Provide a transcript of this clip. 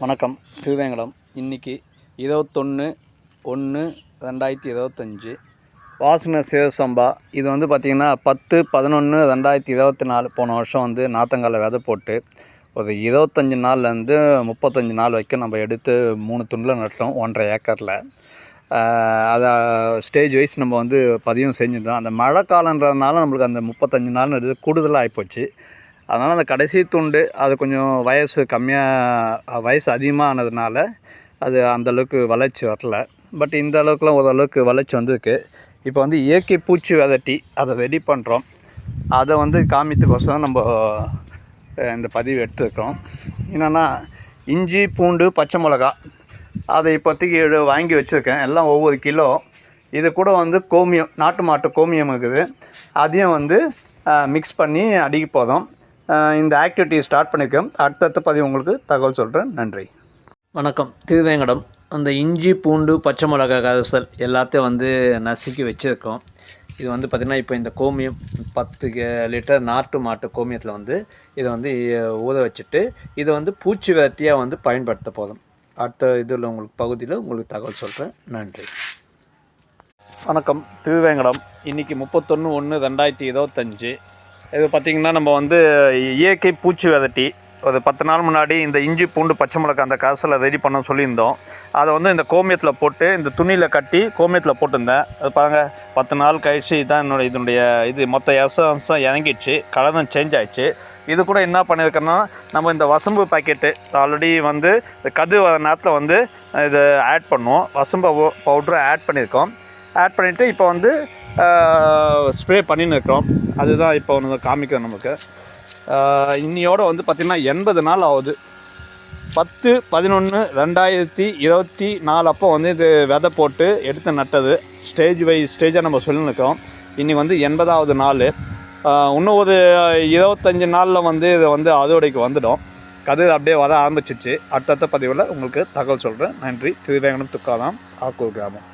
வணக்கம். திருவேங்கடம். இன்றைக்கி 21/1/2025 வாசன சீரசம்பா. இது வந்து பார்த்திங்கன்னா 10/11/2024 போன வருஷம் வந்து நாற்றங்கால விதை போட்டு ஒரு 25 நாள்லேருந்து 35 நாள் வரைக்கும் நம்ம எடுத்து 3 துண்டில் நட்டோம் 1.5 ஏக்கரில். அதை ஸ்டேஜ் வைஸ் நம்ம வந்து பதிவும் செஞ்சுருந்தோம். அந்த மழை காலன்றதுனால நம்மளுக்கு அந்த 35 நாள் எடுத்து கூடுதலாக ஆகிப்போச்சு. அதனால் அந்த கடைசி துண்டு அது கொஞ்சம் வயசு கம்மியாக வயசு அதிகமாக ஆனதுனால அது அந்தளவுக்கு வளர்ச்சி வரல. பட் இந்த அளவுக்குலாம் ஓரளவுக்கு வளர்ச்சி வந்திருக்கு. இப்போ வந்து இயற்கை பூச்சி விதட்டி அதை ரெடி பண்ணுறோம். அதை வந்து காமித்துக்கோசரம் நம்ம இந்த பதிவு எடுத்துருக்கோம். என்னென்னா இஞ்சி, பூண்டு, பச்சை மிளகா அதை இப்போதைக்கு வாங்கி வச்சுருக்கேன். எல்லாம் ஒவ்வொரு கிலோ. இது கூட வந்து கோமியம், நாட்டு மாட்டு கோமியம் இருக்குது. அதையும் வந்து மிக்ஸ் பண்ணி அடிக்க போதும். இந்த ஆக்டிவிட்டி ஸ்டார்ட் பண்ணியிருக்கேன். அடுத்தடுத்த பதிவு உங்களுக்கு தகவல் சொல்கிறேன். நன்றி. வணக்கம். திருவேங்கடம். அந்த இஞ்சி, பூண்டு, பச்சை மிளகா கரைசல் எல்லாத்தையும் வந்து நசுக்கி வச்சுருக்கோம். இது வந்து பார்த்திங்கன்னா இப்போ இந்த கோமியம் 10 லிட்டர் நாட்டு மாட்டு கோமியத்தில் வந்து இதை வந்து ஊற வச்சுட்டு இதை வந்து பூச்சி விரட்டியாக வந்து பயன்படுத்த போதும். அடுத்த இதில் உங்களுக்கு பகுதியில் உங்களுக்கு தகவல் சொல்கிறேன். நன்றி. வணக்கம். திருவேங்கடம். இன்றைக்கி 31/1/2025. இது பார்த்திங்கன்னா நம்ம வந்து இயற்கை பூச்சி விதட்டி ஒரு 10 நாள் முன்னாடி இந்த இஞ்சி, பூண்டு, பச்சை மிளகாய் அந்த காசில் ரெடி பண்ண சொல்லியிருந்தோம். அதை வந்து இந்த கோமியத்தில் போட்டு இந்த துணியில் கட்டி கோமியத்தில் போட்டிருந்தேன். அது பாருங்கள், 10 நாள் கழிச்சு தான் இதனுடைய இது மொத்த எசன்ஸும் இறங்கிடுச்சு. கலரும் சேஞ்ச் ஆகிடுச்சு. இது கூட என்ன பண்ணியிருக்கோன்னா, நம்ம இந்த வசம்பு பாக்கெட்டு ஆல்ரெடி வந்து கது வர நேரத்தில் வந்து இது ஆட் பண்ணுவோம். வசம்பு பவுட்ரு ஆட் பண்ணியிருக்கோம். ஆட் பண்ணிவிட்டு இப்போ வந்து ஸ்ப்ரே பண்ணின்னு இருக்கோம். அதுதான் இப்போ ஒன்று காமிக்கிறோம். நமக்கு இன்னையோடு வந்து பார்த்திங்கன்னா 80 நாள் ஆகுது. 10/11/2024 அப்போ வந்து இது விதை போட்டு எடுத்து நட்டது. ஸ்டேஜ் ஸ்டேஜாக நம்ம சொல்லியிருக்கோம். இன்றைக்கி வந்து 80வது நாள். இன்னும் ஒரு 25 நாளில் வந்து இது வந்து அதோடைக்கு வந்துடும். கதிர் அப்படியே வர ஆரம்பிச்சிச்சு. அடுத்தடுத்த பதிவில் உங்களுக்கு தகவல் சொல்கிறேன். நன்றி. திருவேங்கடம் துக்காதாம், ஆக்கூர் கிராமம்.